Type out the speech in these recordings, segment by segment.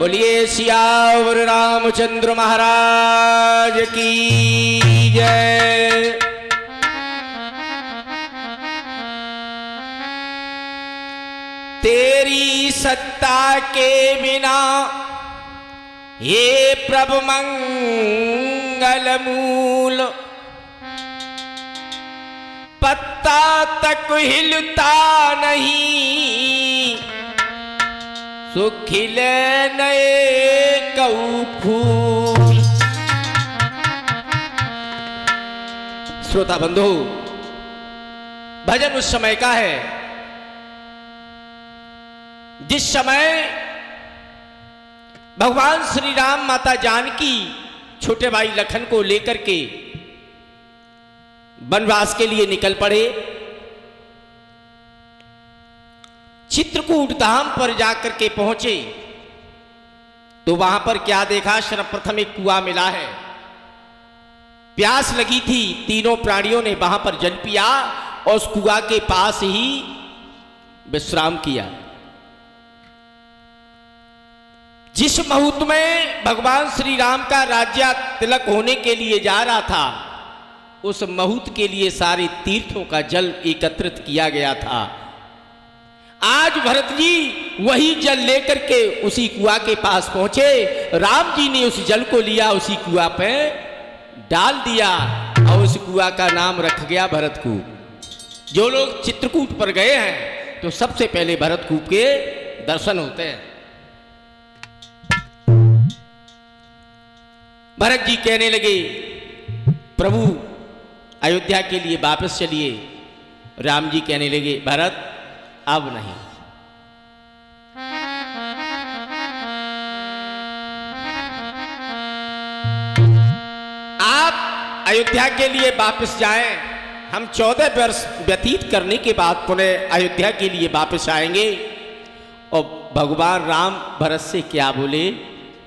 बोलिए सियावर रामचंद्र महाराज की जय। तेरी सत्ता के बिना ये प्रभु मंगल मूल पत्ता तक हिलता नहीं, सो खिले नए कऊ फूल। श्रोता बंधु, भजन उस समय का है जिस समय भगवान श्री राम माता जानकी छोटे भाई लखन को लेकर के वनवास के लिए निकल पड़े। चित्रकूट धाम पर जाकर के पहुंचे तो वहां पर क्या देखा? सर्वप्रथम एक कुआं मिला है। प्यास लगी थी, तीनों प्राणियों ने वहां पर जल पिया और उस कुआं के पास ही विश्राम किया। जिस मुहूर्त में भगवान श्री राम का राज्य तिलक होने के लिए जा रहा था, उस मुहूर्त के लिए सारे तीर्थों का जल एकत्रित किया गया था। आज भरत जी वही जल लेकर के उसी कुआं के पास पहुंचे। राम जी ने उस जल को लिया, उसी कुआं पे डाल दिया और उस कुआं का नाम रख गया भरतकूप। जो लोग चित्रकूट पर गए हैं तो सबसे पहले भरतकूप के दर्शन होते हैं। भरत जी कहने लगे, प्रभु अयोध्या के लिए वापस चलिए। राम जी कहने लगे, भरत अब नहीं। आप अयोध्या के लिए वापस जाएं, हम 14 वर्ष व्यतीत करने के बाद पुनः अयोध्या के लिए वापस आएंगे। और भगवान राम भरत से क्या बोले?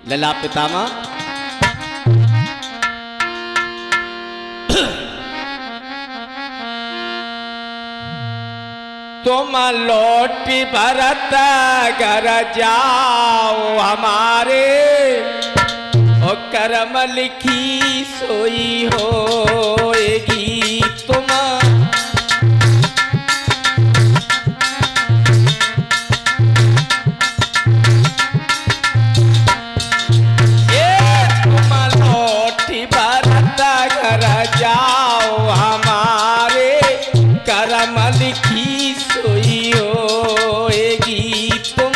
लला पितामह, तुम लौट भरत घर जाओ, हमारे ओ कर्म लिखी सोई होएगी। तुम लौट भरत घर जाओ, हमारे कर्म लिखी सोई होएगी। तुम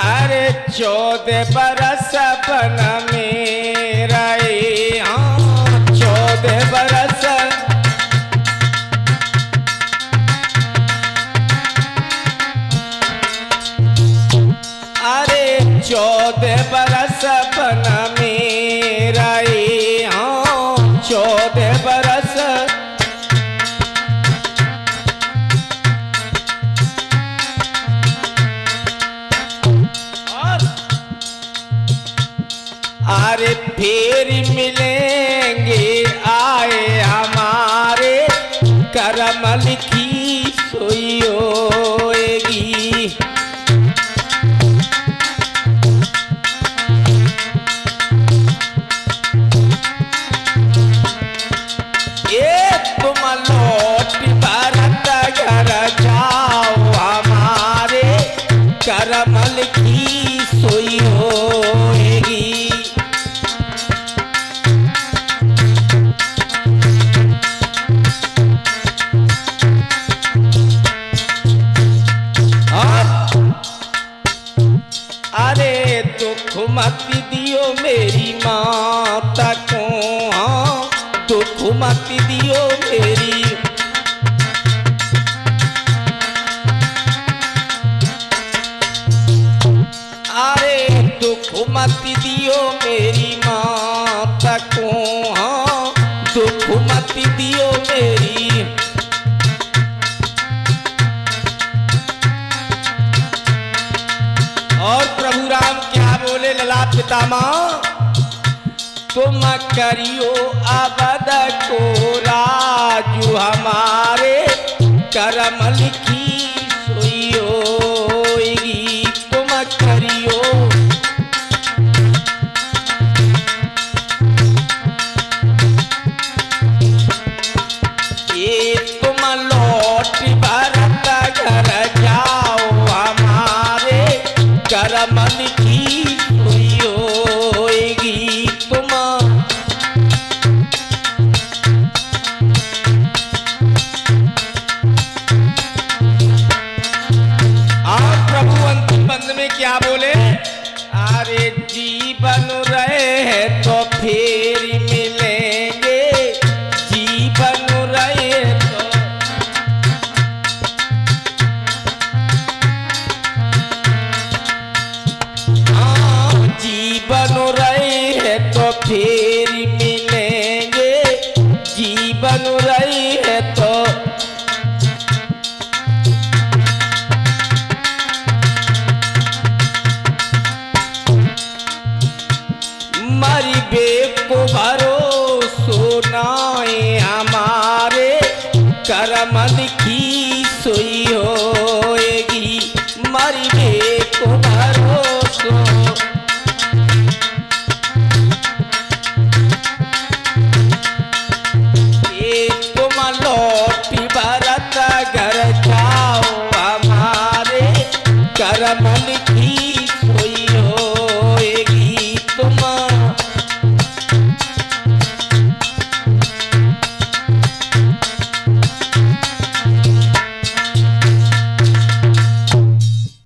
अरे 14 बरस बन मेरा, 14 बरस अरे 14 बरस बन मेरा, 14 बरस अरे फिर मिलेंगे आए, हमारे कर्म लिखी सोई होएगी। ये तुम लौट भरत घर जाओ, हमारे कर्म लिखी सोई होएगी। अरे दुख मत दियो मेरी माता को, दुख मत दियो मेरी, अरे दुख मत दियो मेरी माता को, दुख मत दियो मेरी सीता माँ तुम करियो अवध को राजू हमारे करम लिखी सोई होएगी। तुम करियो ये तुम लौट भरत घर जाओ हमारे करम लिखी सोई होएगी। तुम में क्या बोले, अरे जीवन रहे तो फिर मिलेंगे, जीवन रहे तो हाँ जीवन रहे तो फिर मिलेंगे, जीवन रहे तो मरिबे को भरोसो नाए हमारे करम लिखी सोई होएगी। मरिबे को भरोसो ये तुम लौट भरत घर जाओ हमारे करम लिखी